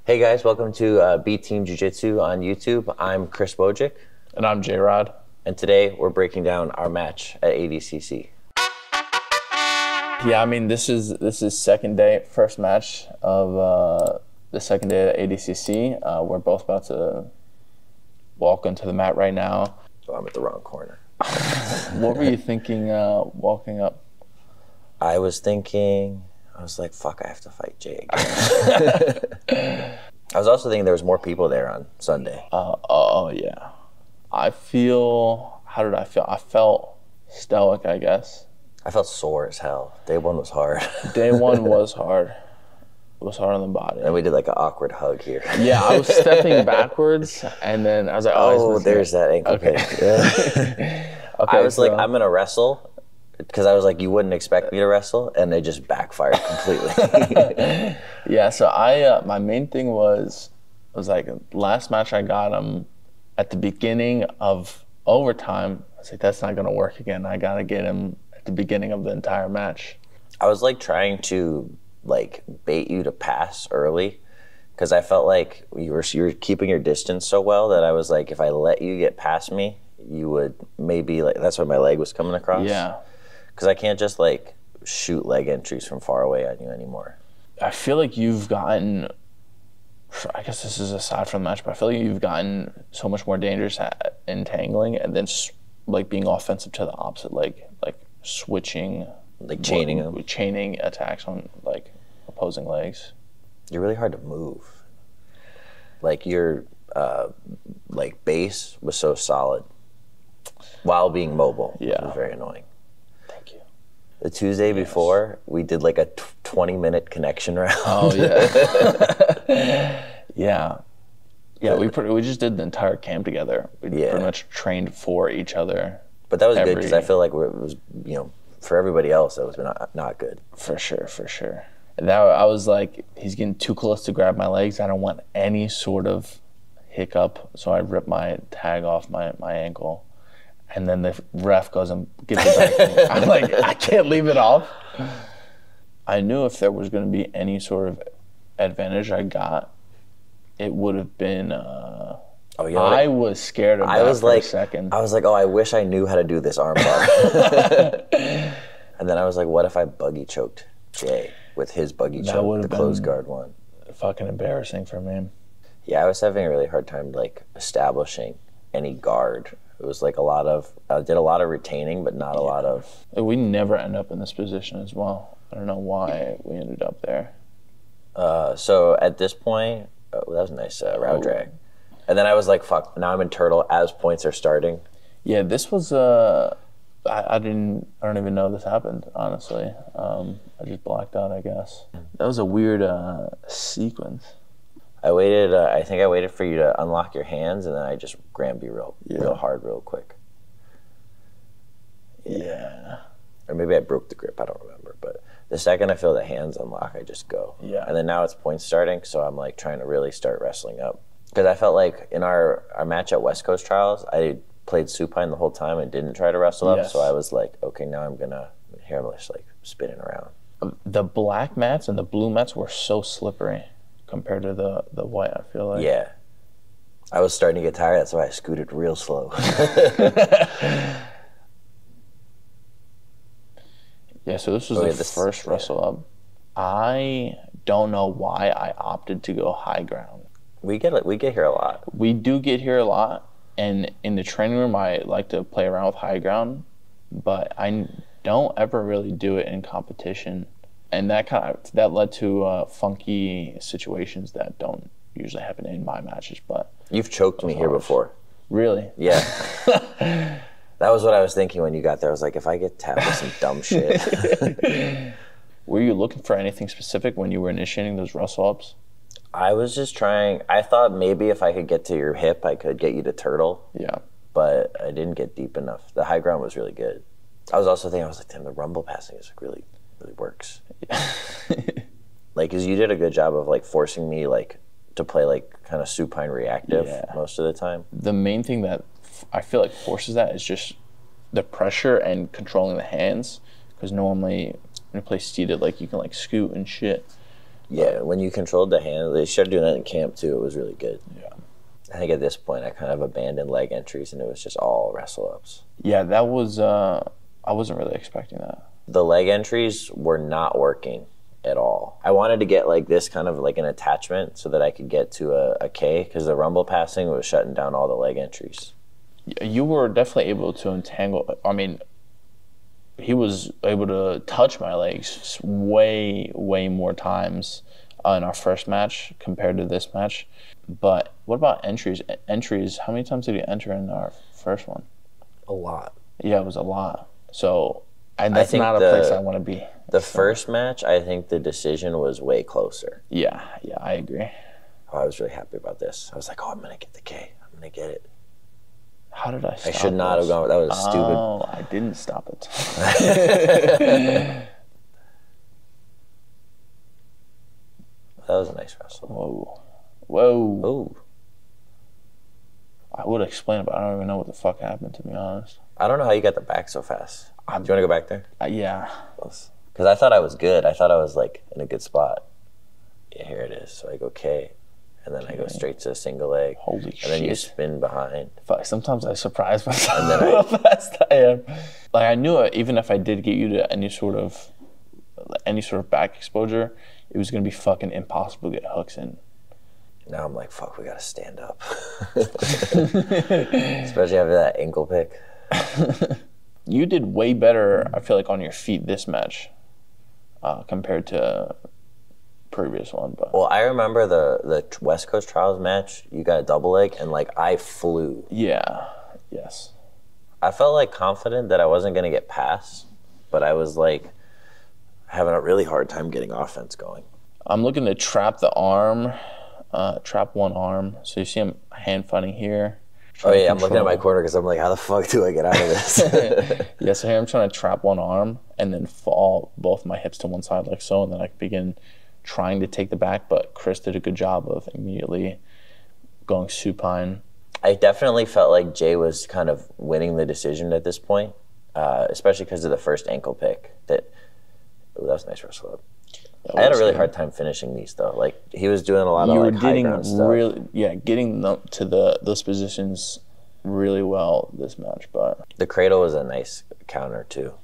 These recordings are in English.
Hey guys, welcome to B Team Jiu-Jitsu on YouTube. I'm Chris Wojcik. And I'm J-Rod. And today we're breaking down our match at ADCC. Yeah, I mean, this is second day, first match of the second day at ADCC. We're both about to walk into the mat right now. Oh, I'm at the wrong corner. What were you thinking walking up? I was like, fuck, I have to fight Jay again. I was also thinking there was more people there on Sunday. Oh, yeah. How did I feel? I felt stoic, I guess. I felt sore as hell. Day one was hard. Day one was hard. It was hard on the body. And we did like an awkward hug here. Yeah, I was stepping backwards, and then I was like, oh, there's that ankle okay. pinch. Yeah. Okay, I was like, I'm going to wrestle, because I was like, you wouldn't expect me to wrestle, and it just backfired completely. Yeah, so my main thing was like, last match I got him at the beginning of overtime. I was like, that's not going to work again. I got to get him at the beginning of the entire match. I was like trying to like bait you to pass early, because I felt like you were keeping your distance so well that I was like, if I let you get past me, you would maybe, like, that's why my leg was coming across. Yeah. Because I can't just like shoot leg entries from far away on you anymore. I feel like you've gotten, I guess this is aside from the match, but I feel like you've gotten so much more dangerous at entangling and then like being offensive to the opposite leg, like switching. Like chaining them. Chaining attacks on like opposing legs. You're really hard to move. Like your like base was so solid while being mobile. Yeah. It was very annoying. Thank you. The Tuesday before, we did like a 20-minute connection round. Oh yeah. Yeah. Yeah, we just did the entire camp together. We pretty much trained for each other. But that was good, because I feel like it was, you know, for everybody else, that was not good. For sure, for sure. I was like, he's getting too close to grab my legs. I don't want any sort of hiccup, so I ripped my tag off my ankle. And then the ref goes and gets it back. I'm like, I can't leave it off. I knew if there was going to be any sort of advantage I got, it would have been... I was scared of that for a second. I was like, oh, I wish I knew how to do this arm bar. And then I was like, what if I buggy choked Jay with his buggy choke, the closed guard one? Fucking embarrassing for me. Yeah, I was having a really hard time like establishing any guard. It was like I did a lot of retaining, but not a lot of... We never end up in this position as well. I don't know why we ended up there. So at this point, that was a nice round drag. And then I was like, fuck, now I'm in turtle as points are starting. Yeah, this was, I don't even know this happened, honestly. I just blacked out, I guess. That was a weird sequence. I think I waited for you to unlock your hands, and then I just grammed you real hard, real quick. Yeah. Or maybe I broke the grip, I don't remember. But the second I feel the hands unlock, I just go. Yeah. And then now it's points starting, so I'm like trying to really start wrestling up. Because I felt like in our match at West Coast Trials, I played supine the whole time and didn't try to wrestle up. So I was like, okay, now I'm just like spinning around. The black mats and the blue mats were so slippery compared to the white, I feel like. Yeah. I was starting to get tired, that's why I scooted real slow. Yeah, so this was the first wrestle up. I don't know why I opted to go high ground. We get here a lot. We do get here a lot, and in the training room, I like to play around with high ground, but I don't ever really do it in competition, and that led to funky situations that don't usually happen in my matches. But you've choked me here before. Really? Yeah. That was what I was thinking when you got there. I was like, if I get tapped with some dumb shit. Were you looking for anything specific when you were initiating those wrestle ups? I was just trying. I thought maybe if I could get to your hip, I could get you to turtle. Yeah. But I didn't get deep enough. The high ground was really good. I was also thinking, damn, the rumble passing is really works. Like, because you did a good job of like forcing me like to play like kind of supine reactive most of the time. The main thing that I feel like forces that is just the pressure and controlling the hands, because normally when you play seated, like you can like scoot and shit. Yeah, when you controlled the hand, they started doing that in camp too. It was really good. Yeah. I think at this point I kind of abandoned leg entries and it was just all wrestle ups. Yeah, that was, I wasn't really expecting that. The leg entries were not working at all. I wanted to get like this kind of like an attachment so that I could get to a K because the rumble passing was shutting down all the leg entries. You were definitely able to entangle. I mean, he was able to touch my legs way more times in our first match compared to this match. But what about entries? Entries, how many times did he enter in our first one? A lot. Yeah, it was a lot. So, and that's not a place I want to be. The first match, I think the decision was way closer. Yeah, I agree. Oh, I was really happy about this. I was like, oh, I'm going to get the K. I'm going to get it. How did I stop I should not have gone. That was stupid. Oh, I didn't stop it. That was a nice wrestle. Whoa. Ooh. I would explain it, but I don't even know what the fuck happened, to be honest. I don't know how you got the back so fast. Do you want to go back there? Yeah. Because I thought I was good. I thought I was like in a good spot. Yeah, here it is. So I go K, and then I go straight to a single leg. Holy shit. And then you spin behind. Fuck, sometimes I surprise myself how fast I am. Like, I knew it, even if I did get you to any sort of back exposure, it was going to be fucking impossible to get hooks in. Now I'm like, fuck, we got to stand up. Especially after that ankle pick. You did way better, I feel like, on your feet this match compared to previous one. But well, I remember the West Coast Trials match. You got a double leg, and like I flew. Yeah. Yes. I felt like confident that I wasn't going to get past, but I was like having a really hard time getting offense going. I'm looking to trap the arm, trap one arm. So you see him hand fighting here. Oh yeah, I'm looking at my corner because I'm like, how the fuck do I get out of this? Yeah, so here I'm trying to trap one arm and then fall both my hips to one side like so, and then I can begin trying to take the back, but Chris did a good job of immediately going supine. I definitely felt like Jay was kind of winning the decision at this point, especially because of the first ankle pick. That was a nice wrestle up. I had a really hard time finishing these though. Like he was doing a lot of like high ground stuff. Getting them to those positions really well this match. But the cradle was a nice counter too.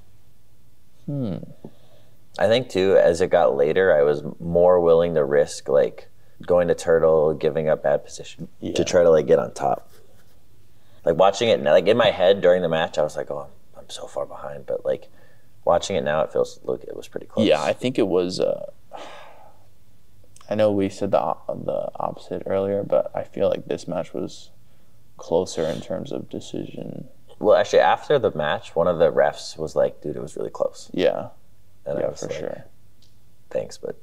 I think too, as it got later, I was more willing to risk like going to turtle, giving up bad position to try to like get on top. Like watching it, like in my head during the match, I was like, oh, I'm so far behind. But like watching it now, it was pretty close. Yeah, I think it was. I know we said the opposite earlier, but I feel like this match was closer in terms of decision. Well, actually, after the match, one of the refs was like, "Dude, it was really close." Yeah. And I was for like, sure. Thanks, but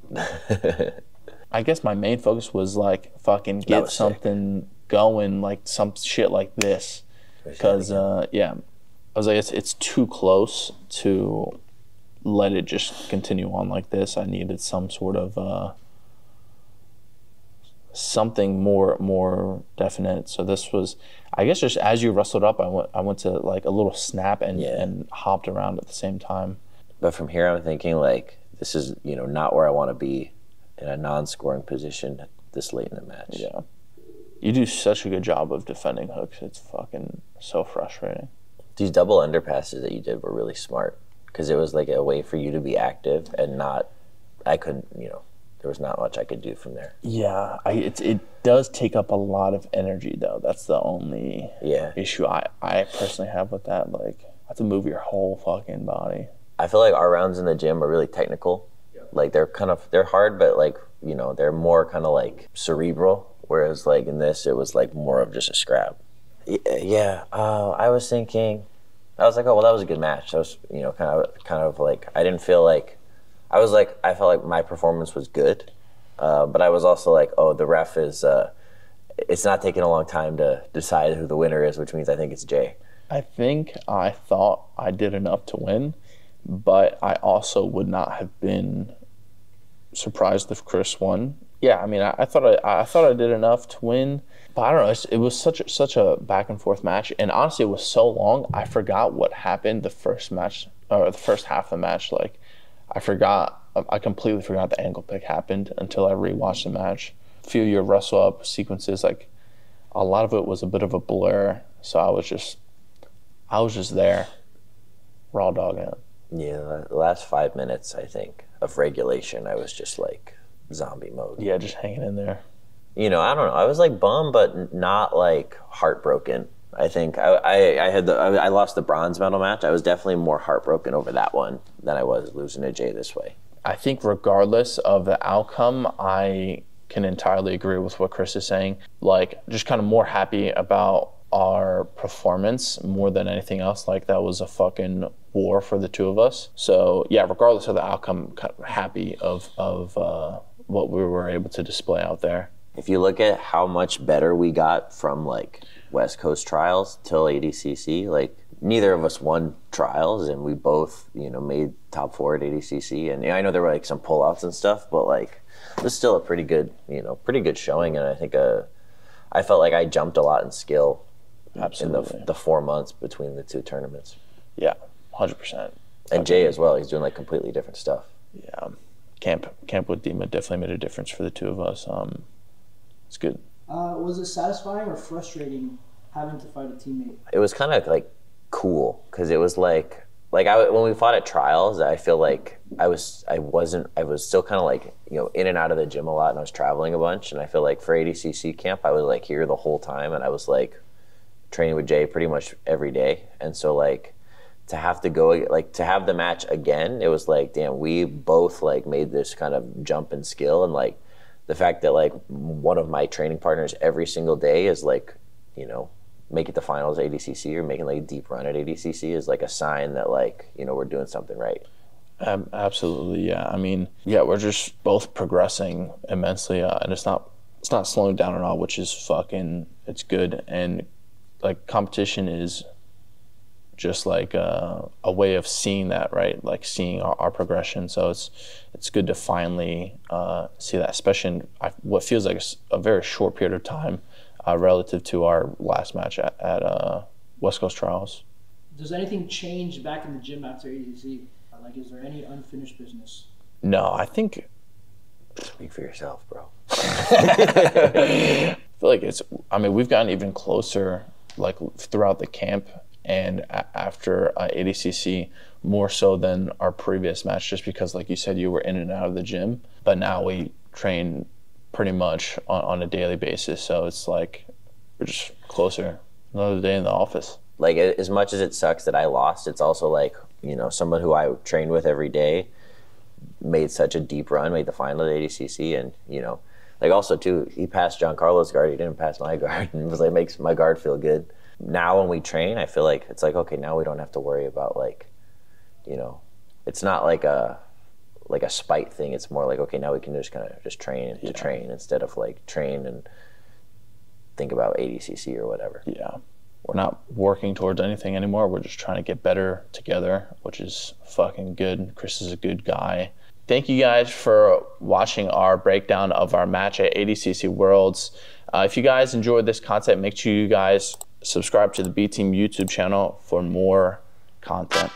I guess my main focus was like fucking get something going, like some shit like this, because I was like, it's too close to let it just continue on like this. I needed some sort of something more definite. So this was, I guess, just as you wrestled up, I went to like a little snap and hopped around at the same time. But from here, I'm thinking like, this is, not where I want to be in a non-scoring position this late in the match. Yeah. You do such a good job of defending hooks. It's fucking so frustrating. These double underpasses that you did were really smart because it was like a way for you to be active and I couldn't, there was not much I could do from there. Yeah, it does take up a lot of energy though. That's the only issue I personally have with that. Like, I have to move your whole fucking body. I feel like our rounds in the gym are really technical. Like they're hard, but like, they're more kind of like cerebral. Whereas like in this, it was like more of just a scrap. Yeah. I was thinking, I was like, oh, well, that was a good match. I was, kind of like, I didn't feel like, I felt like my performance was good. But I was also like, oh, the ref is, it's not taking a long time to decide who the winner is, which means I think it's Jay. I thought I did enough to win, but I also would not have been surprised if Chris won. Yeah, I mean, I thought I did enough to win, but I don't know. It was such a back and forth match, and honestly, it was so long. I forgot what happened the first match or the first half of the match. Like, I forgot I completely forgot the ankle pick happened until I rewatched the match. A few of your wrestle up sequences, like a lot of it was a bit of a blur. So I was just there, raw dogging it. Yeah, the last 5 minutes, I think, of regulation, I was just like zombie mode. Yeah, just hanging in there. You know, I don't know. I was like bummed, but not like heartbroken. I think I lost the bronze medal match. I was definitely more heartbroken over that one than I was losing to Jay this way. I think regardless of the outcome, I can entirely agree with what Chris is saying. Like, just kind of more happy about our performance more than anything else. Like, that was a fucking war for the two of us. So yeah, regardless of the outcome, kind of happy of what we were able to display out there. If you look at how much better we got from like West Coast trials till ADCC, like neither of us won trials, and we both, you know, made top 4 at ADCC. And I know there were like some pullouts and stuff, but like it was still a pretty good showing. And I think I felt like I jumped a lot in skill. Absolutely. In the 4 months between the two tournaments. Yeah, 100%. And Jay as well. He's doing like completely different stuff. Yeah, camp with Dima definitely made a difference for the two of us. It's good. Was it satisfying or frustrating having to fight a teammate? It was kind of like cool because it was like when we fought at trials, I feel like I was still kind of like, you know, in and out of the gym a lot, and I was traveling a bunch. And I feel like for ADCC camp, I was like here the whole time, and I was like training with Jay pretty much every day. And so like to have to go, like to have the match again, it was like, damn, we both like made this kind of jump in skill. And like the fact that like one of my training partners every single day is like, you know, make it to finals at ADCC or making like a deep run at ADCC is like a sign that like, you know, we're doing something right. Absolutely, yeah. I mean, yeah, we're just both progressing immensely, and it's not slowing down at all, which is it's good. And like competition is just like a way of seeing that, right? Like seeing our progression. So it's good to finally see that, especially in what feels like a very short period of time relative to our last match at West Coast Trials. Does anything change back in the gym after ADCC? Like, is there any unfinished business? No, I think. Speak for yourself, bro. I feel like we've gotten even closer like throughout the camp and after ADCC, more so than our previous match, just because, like you said, you were in and out of the gym. But now we train pretty much on a daily basis, so it's like we're just closer. Another day in the office. Like, as much as it sucks that I lost, it's also like, you know, someone who I trained with every day made such a deep run, made the final at ADCC, and, you know, like also too, he passed Giancarlo's guard, he didn't pass my guard, and it was like, makes my guard feel good. Now when we train, I feel like it's like, okay, now we don't have to worry about like, you know, it's not like a spite thing. It's more like, okay, now we can just kind of just train to train instead of like train and think about ADCC or whatever. Yeah. We're not working towards anything anymore. We're just trying to get better together, which is fucking good. Chris is a good guy. Thank you guys for watching our breakdown of our match at ADCC Worlds. If you guys enjoyed this content, make sure you guys subscribe to the B Team YouTube channel for more content.